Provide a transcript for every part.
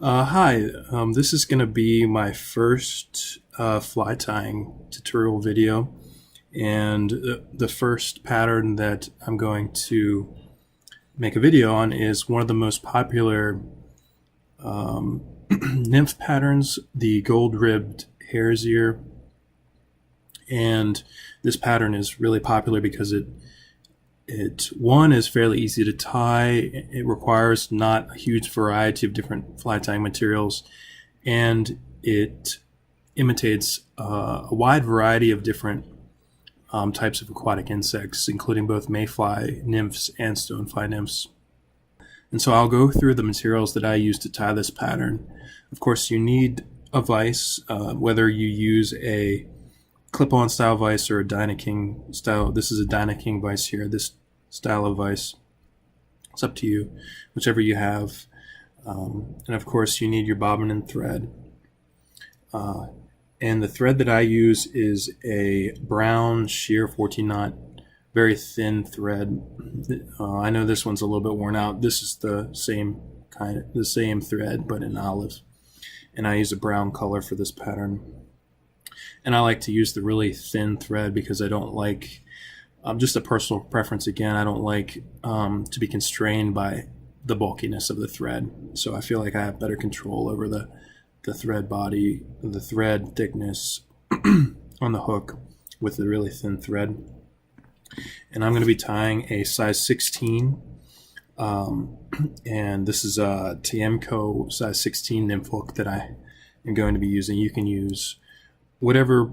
Hi, this is going to be my first fly tying tutorial video, and the first pattern that I'm going to make a video on is one of the most popular nymph patterns, the gold-ribbed hare's ear. And this pattern is really popular because one is fairly easy to tie. It requires not a huge variety of different fly tying materials, and it imitates a wide variety of different types of aquatic insects, including both mayfly nymphs and stonefly nymphs. And so I'll go through the materials that I use to tie this pattern. Of course, you need a vise, whether you use a clip-on style vise or a Dynaking style. This is a Dynaking vise here, this style of vise. It's up to you, whichever you have. And of course you need your bobbin and thread. And the thread that I use is a brown sheer 14-knot, very thin thread. I know this one's a little bit worn out. This is the same thread, but in olive. And I use a brown color for this pattern. And I like to use the really thin thread because I don't like, just a personal preference again, I don't like to be constrained by the bulkiness of the thread. So I feel like I have better control over the thread body, the thread thickness on the hook with the really thin thread. And I'm going to be tying a size 16, and this is a Tiemco size 16 nymph hook that I am going to be using. You can use whatever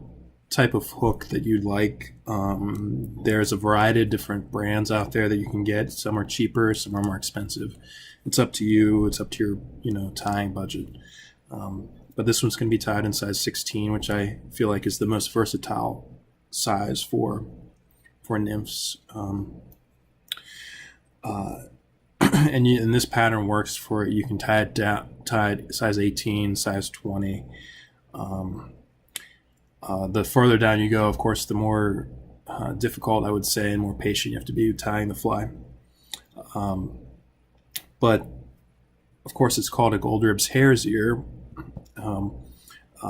type of hook that you'd like. There's a variety of different brands out there that you can get. Some are cheaper, some are more expensive. It's up to you. It's up to your tying budget. But this one's going to be tied in size 16, which I feel like is the most versatile size for nymphs. And this pattern works for, you can tie it down, tied size 18, size 20. The further down you go, of course, the more difficult, I would say, and more patient you have to be tying the fly. But of course, it's called a gold-ribbed hare's ear.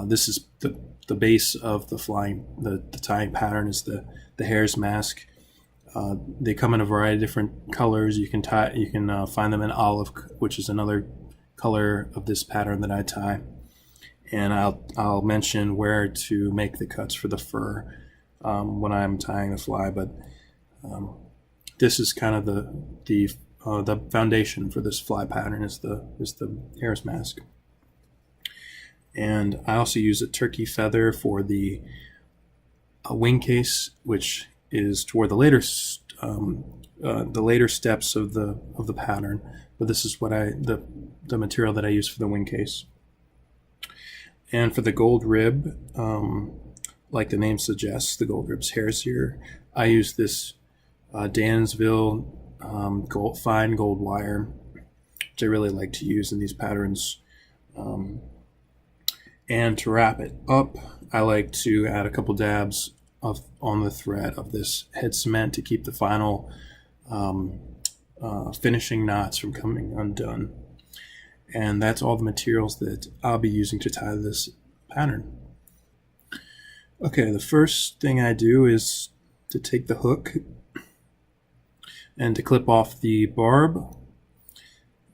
This is the base of the flying, the tying pattern is the hare's mask. They come in a variety of different colors. You can find them in olive, which is another color of this pattern that I tie. And I'll mention where to make the cuts for the fur when I'm tying the fly. But this is kind of the foundation for this fly pattern is the hare's mask. And I also use a turkey feather for the wing case, which is toward the later steps of the pattern. But this is what the material that I use for the wing case. And for the gold rib, like the name suggests, the gold rib's hare's ear, I use this Dansville fine gold wire, which I really like to use in these patterns. And to wrap it up, I like to add a couple dabs on the thread of this head cement to keep the final finishing knots from coming undone. And that's all the materials that I'll be using to tie this pattern. Okay, the first thing I do is to take the hook and to clip off the barb.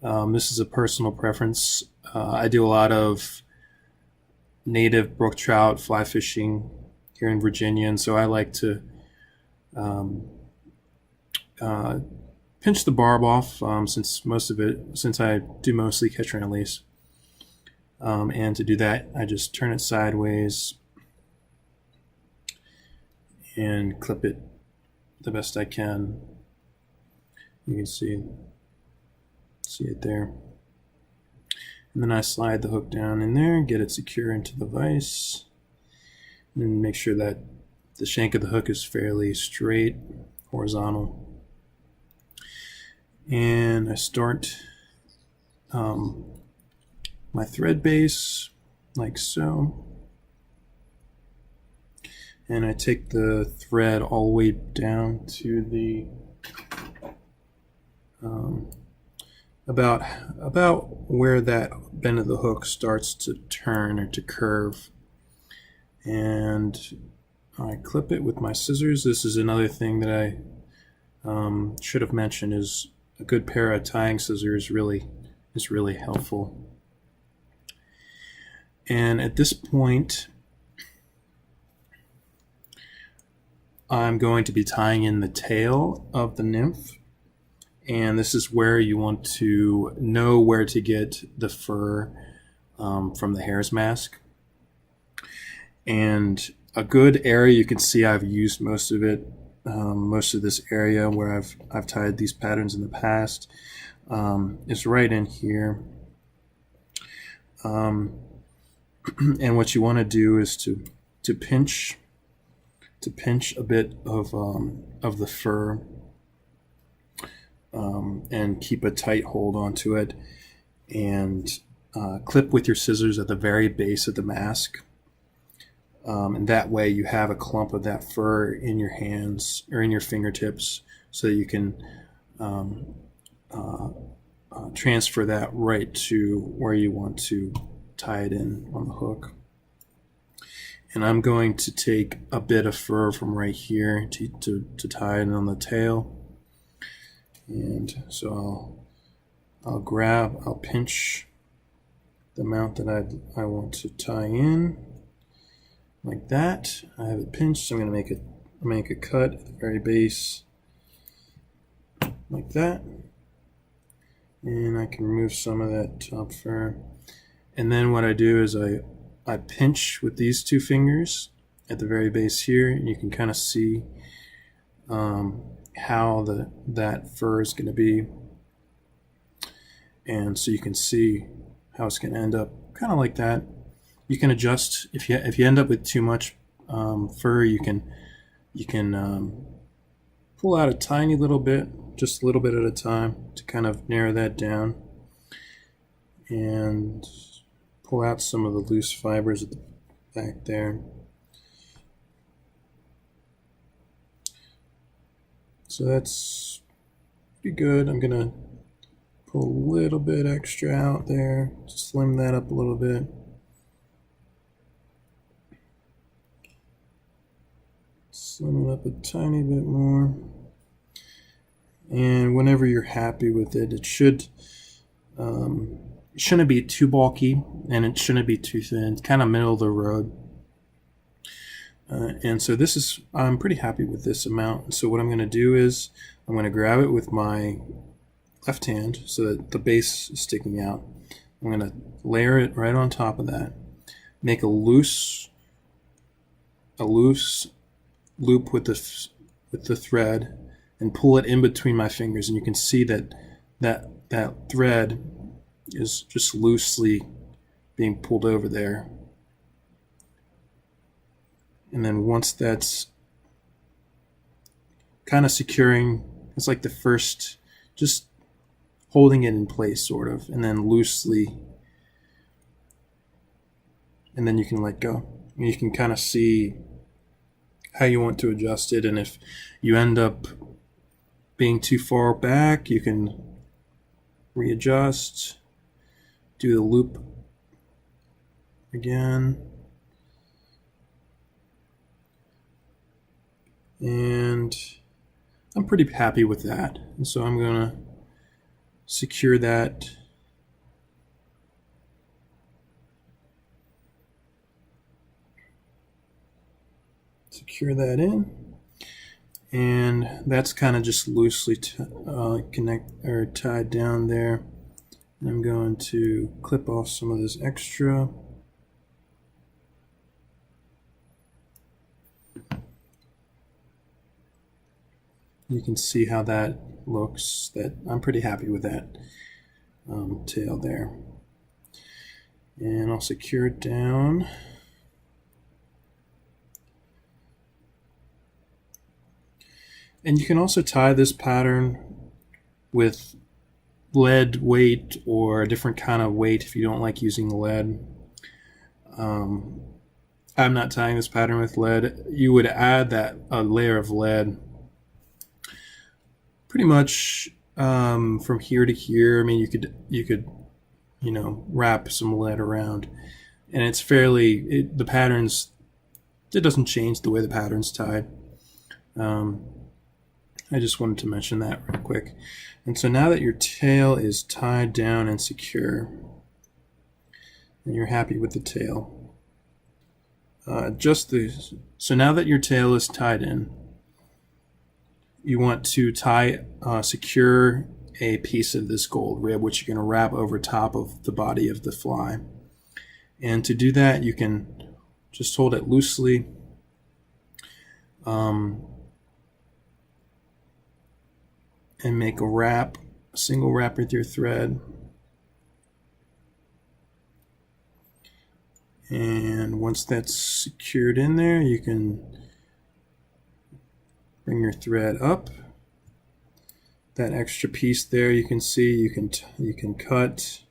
This is a personal preference. I do a lot of native brook trout fly fishing here in Virginia, and so I like to pinch the barb off since I do mostly catch and release. And to do that, I just turn it sideways and clip it the best I can. You can see it there. And then I slide the hook down in there, get it secure into the vise, and make sure that the shank of the hook is fairly straight, horizontal. And I start my thread base like so. And I take the thread all the way down to about where that bend of the hook starts to turn or to curve. And I clip it with my scissors. This is another thing that I should have mentioned, is a good pair of tying scissors is really helpful. And at this point, I'm going to be tying in the tail of the nymph, and this is where you want to know where to get the fur from the hare's mask. And a good area, you can see I've used most of it, most of this area where I've tied these patterns in the past, is right in here. And what you want to do is to pinch a bit of the fur, and keep a tight hold onto it, and clip with your scissors at the very base of the mask. And that way you have a clump of that fur in your hands or in your fingertips, so that you can transfer that right to where you want to tie it in on the hook. And I'm going to take a bit of fur from right here to tie it on the tail. And so I'll pinch the amount that I want to tie in, like that. I have it pinched, so I'm going to make a cut at the very base, like that. And I can remove some of that top fur. And then what I do is I pinch with these two fingers at the very base here, and you can kind of see how that fur is going to be. And so you can see how it's going to end up kind of like that. You can adjust if you end up with too much fur. You can pull out a tiny little bit, just a little bit at a time, to kind of narrow that down, and pull out some of the loose fibers at the back there. So that's pretty good. I'm gonna pull a little bit extra out there, slim that up a little bit. Slim it up a tiny bit more. And whenever you're happy with it, it shouldn't be too bulky, and it shouldn't be too thin. It's kind of middle of the road. And so I'm pretty happy with this amount. So what I'm going to do is I'm going to grab it with my left hand so that the base is sticking out. I'm going to layer it right on top of that. Make a loose loop with the thread, and pull it in between my fingers, and you can see that thread is just loosely being pulled over there. And then once that's kind of securing, it's like the first, just holding it in place sort of, and then loosely, and then you can let go. And you can kind of see how you want to adjust it, and if you end up being too far back, you can readjust, do the loop again, and I'm pretty happy with that. And so I'm gonna secure that in, and that's kind of just loosely tied down there. And I'm going to clip off some of this extra. You can see how that looks. That I'm pretty happy with that tail there. And I'll secure it down. And you can also tie this pattern with lead weight or a different kind of weight if you don't like using lead. I'm not tying this pattern with lead. You would add a layer of lead pretty much from here to here. I mean, you could wrap some lead around, and it's the patterns. It doesn't change the way the pattern's tied. I just wanted to mention that real quick. And so now that your tail is tied down and secure, and you're happy with the tail, so now that your tail is tied in, you want to secure a piece of this gold rib, which you're going to wrap over top of the body of the fly. And to do that, you can just hold it loosely. And make a single wrap with your thread. And once that's secured in there, you can bring your thread up. That extra piece there, you can see you can cut,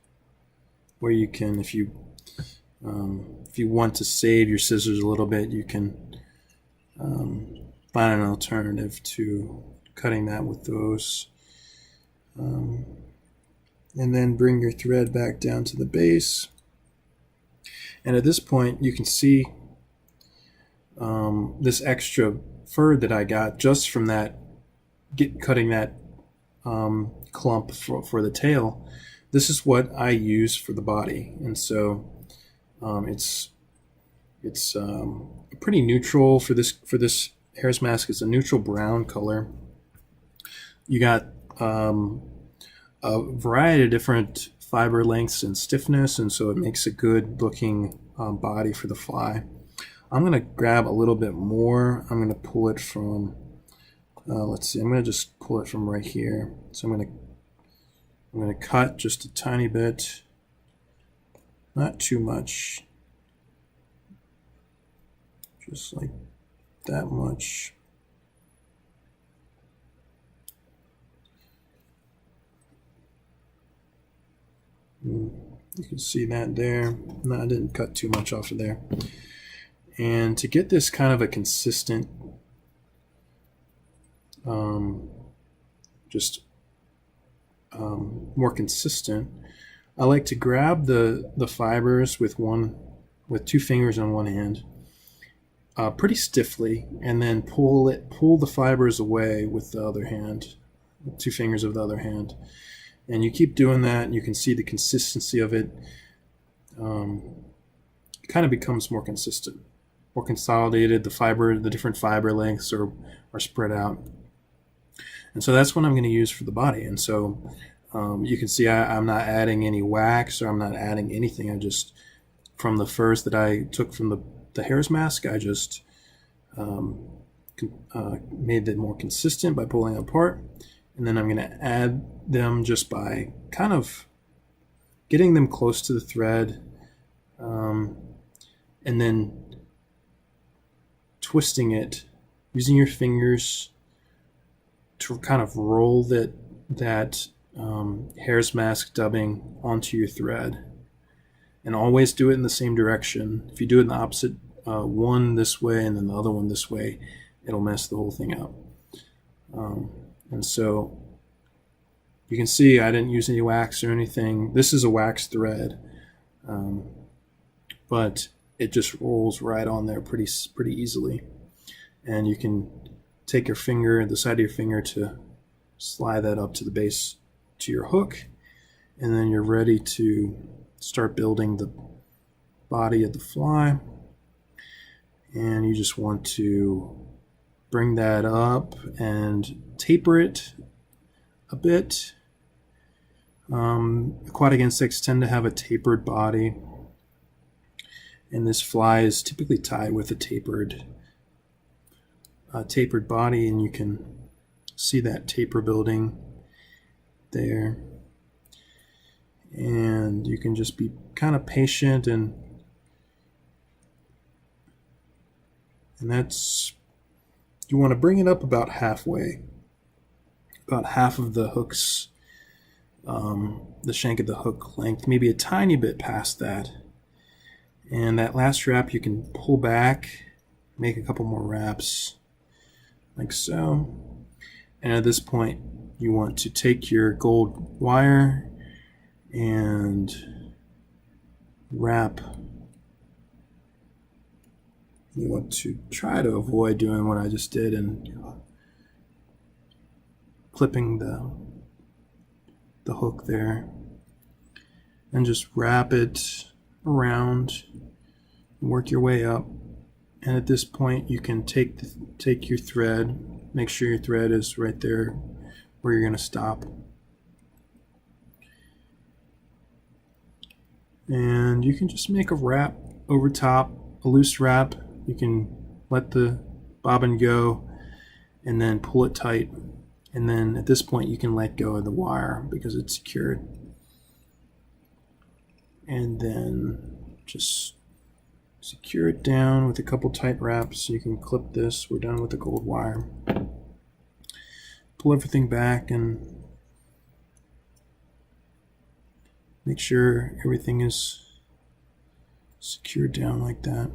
where you can, if you want to save your scissors a little bit, you can find an alternative to cutting that with those. And then bring your thread back down to the base. And at this point, you can see this extra fur that I got just from cutting that clump for the tail. This is what I use for the body, and so it's pretty neutral for this hare's mask. It's a neutral brown color. You got a variety of different fiber lengths and stiffness, and so it makes a good looking body for the fly. I'm going to grab a little bit more. I'm going to pull it from, let's see, I'm going to just pull it from right here. So I'm going to cut just a tiny bit, not too much, just like that much. You can see that there. No, I didn't cut too much off of there. And to get this kind of a consistent, more consistent, I like to grab the fibers with two fingers on one hand, pretty stiffly, and then pull the fibers away with the other hand, with two fingers of the other hand. And you keep doing that, and you can see the consistency of it. It kind of becomes more consistent, more consolidated. The different fiber lengths are spread out. And so that's what I'm going to use for the body. And so you can see I'm not adding any wax, or I'm not adding anything. I just, from the furs that I took from the hare's mask, I just made it more consistent by pulling it apart. And then I'm going to add them just by kind of getting them close to the thread, and then twisting it, using your fingers to kind of roll that hare's mask dubbing onto your thread. And always do it in the same direction. If you do it in the opposite, one this way and then the other one this way, it'll mess the whole thing up. And so you can see I didn't use any wax or anything. This is a wax thread, but it just rolls right on there pretty easily. And you can take your finger, the side of your finger, to slide that up to the base to your hook, and then you're ready to start building the body of the fly. And you just want to bring that up and taper it a bit. Aquatic insects tend to have a tapered body, and this fly is typically tied with a tapered body, and you can see that taper building there. And you can just be kind of patient, and that's, you want to bring it up about halfway, about half of the hook's, the shank of the hook length, maybe a tiny bit past that. And that last wrap you can pull back, make a couple more wraps, like so. And at this point, you want to take your gold wire and wrap. You want to try to avoid doing what I just did and clipping the hook there, and just wrap it around and work your way up. And at this point you can take your thread, make sure your thread is right there where you're going to stop, and you can just make a wrap over top, a loose wrap. You can let the bobbin go and then pull it tight, and then at this point you can let go of the wire because it's secured, and then just secure it down with a couple tight wraps. You can clip this. We're done with the gold wire. Pull everything back and make sure everything is secured down like that.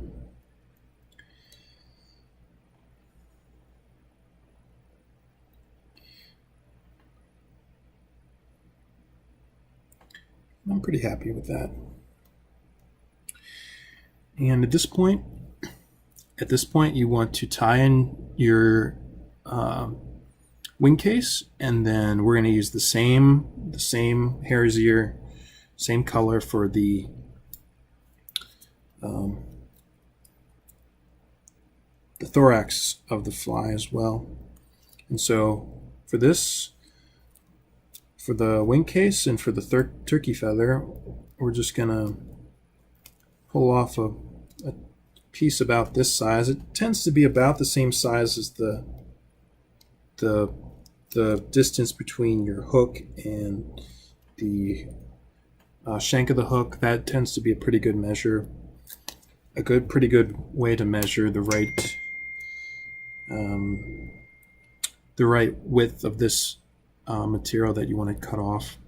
I'm pretty happy with that. And at this point you want to tie in your wing case, and then we're going to use the same hare's ear, same color for the thorax of the fly as well. And so for this, for the wing case and for the turkey feather, we're just going to pull off a piece about this size. It tends to be about the same size as the distance between your hook and the shank of the hook. That tends to be a pretty good measure, pretty good way to measure the right width of this material that you want to cut off.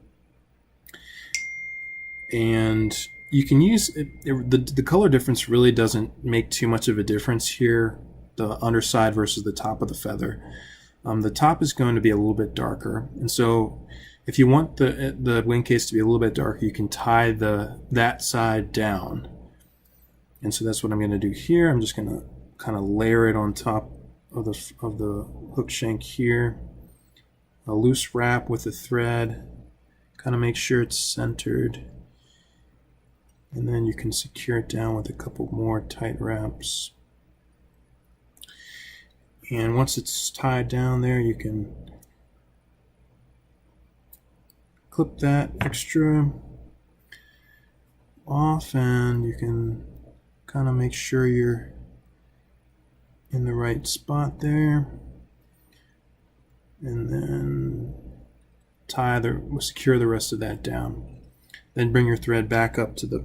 And you can use the color difference really doesn't make too much of a difference here, the underside versus the top of the feather. The top is going to be a little bit darker, and so if you want the wing case to be a little bit darker, you can tie that side down. And so that's what I'm going to do here. I'm just going to kind of layer it on top of the hook shank here. A loose wrap with a thread, kind of make sure it's centered, and then you can secure it down with a couple more tight wraps. And once it's tied down there, you can clip that extra off, and you can kind of make sure you're in the right spot there, and then secure the rest of that down. Then bring your thread back up to the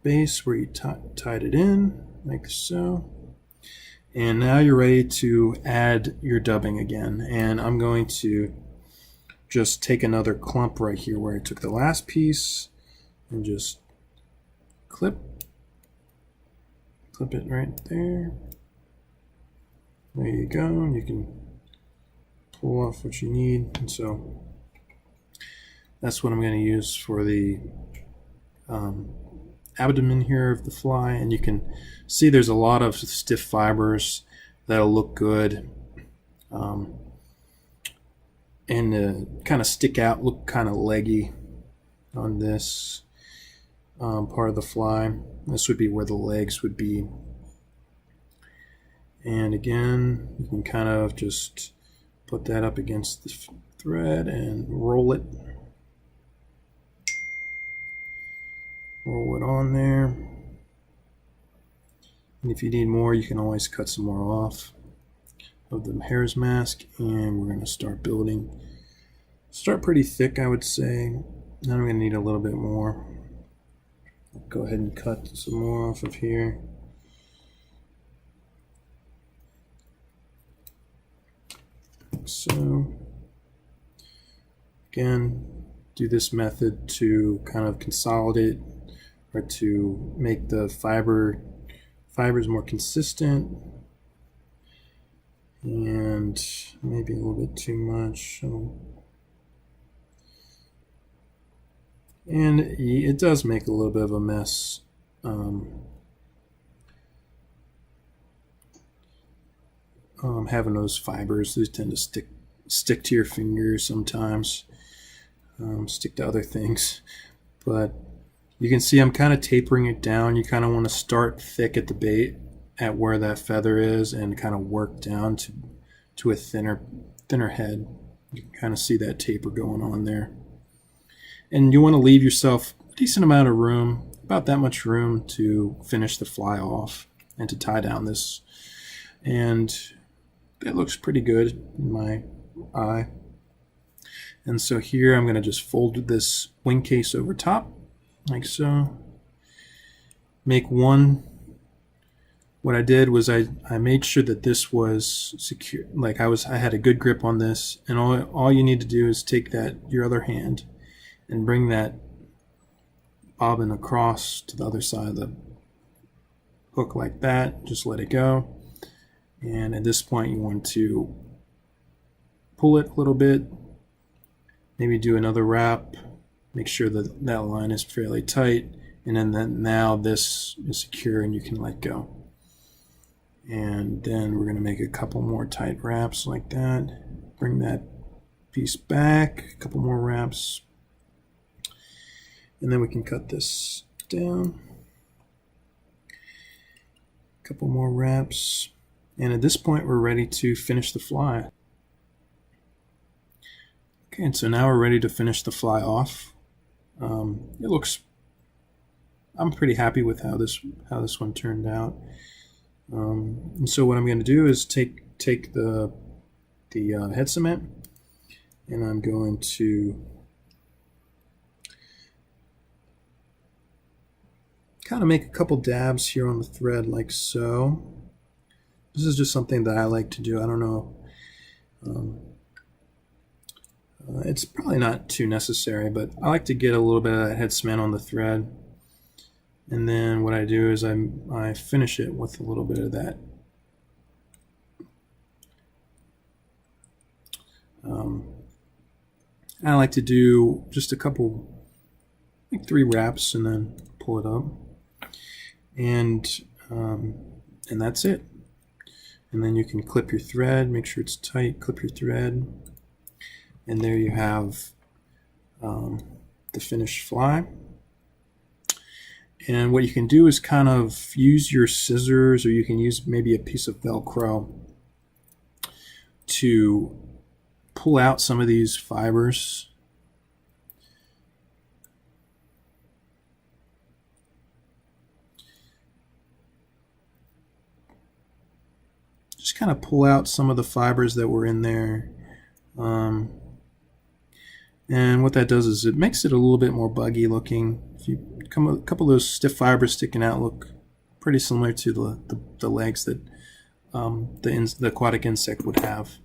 base where you tied it in, like so. And now you're ready to add your dubbing again. And I'm going to just take another clump right here where I took the last piece and just clip it right there. There you go. You can pull off what you need. And so that's what I'm going to use for the abdomen here of the fly. And you can see there's a lot of stiff fibers that'll look good and kind of stick out, look kind of leggy on this part of the fly. This would be where the legs would be. And again, you can kind of just put that up against the thread and roll it on there. And if you need more, you can always cut some more off of the hare's mask. And we're going to start building. Start pretty thick, I would say. Then I'm going to need a little bit more. Go ahead and cut some more off of here. So again, do this method to kind of consolidate or to make the fibers more consistent. and maybe a little bit too much. And it does make a little bit of a mess. Having those fibers, those tend to stick to your fingers sometimes, stick to other things. But you can see I'm kind of tapering it down. You kind of want to start thick at the bait at where that feather is and kind of work down to a thinner head. You can kind of see that taper going on there. And you want to leave yourself a decent amount of room, about that much room to finish the fly off and to tie down this. And that looks pretty good in my eye. And so here I'm going to just fold this wing case over top, like so. Make one. What I did was I made sure that this was secure, like I had a good grip on this, and all you need to do is take your other hand and bring that bobbin across to the other side of the hook like that. Just let it go. And at this point you want to pull it a little bit, maybe do another wrap, make sure that that line is fairly tight, and then now this is secure and you can let go. And then we're going to make a couple more tight wraps like that. Bring that piece back, a couple more wraps, and then we can cut this down. A couple more wraps. And at this point, we're ready to finish the fly. Okay, and so now we're ready to finish the fly off. It looks, I'm pretty happy with how this one turned out. And so what I'm going to do is take the head cement, and I'm going to kind of make a couple dabs here on the thread like so. This is just something that I like to do. I don't know. It's probably not too necessary, but I like to get a little bit of that head cement on the thread. And then what I do is I finish it with a little bit of that. I like to do just a couple, like 3 wraps, and then pull it up. And that's it. And then you can clip your thread, make sure it's tight, clip your thread, and there you have the finished fly. And what you can do is kind of use your scissors, or you can use maybe a piece of Velcro to pull out some of these fibers. Just kind of pull out some of the fibers that were in there. And what that does is it makes it a little bit more buggy looking. If you come a couple of those stiff fibers sticking out look pretty similar to the legs that the aquatic insect would have.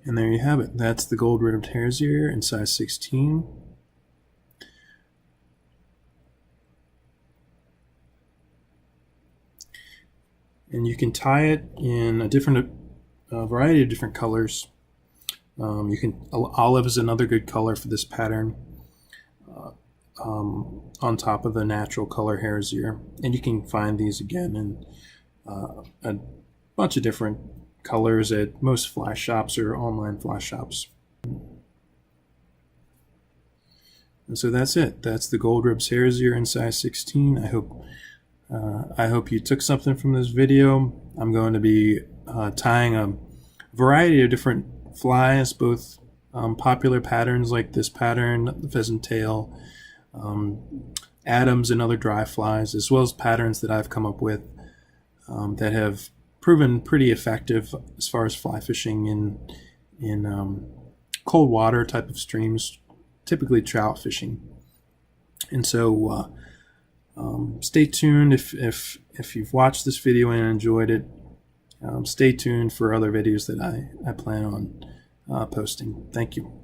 And there you have it. That's the gold-ribbed hare's ear in size 16. And you can tie it in a variety of different colors. Olive is another good color for this pattern, on top of the natural color hare's ear. And you can find these again in a bunch of different colors at most fly shops or online fly shops. And so that's it. That's the gold-ribbed hare's ear in size 16. I hope you took something from this video. I'm going to be tying a variety of different flies, both popular patterns like this pattern, the pheasant tail, Adams and other dry flies, as well as patterns that I've come up with that have proven pretty effective as far as fly fishing in cold water type of streams, typically trout fishing. And so stay tuned if you've watched this video and enjoyed it. Stay tuned for other videos that I plan on posting. Thank you.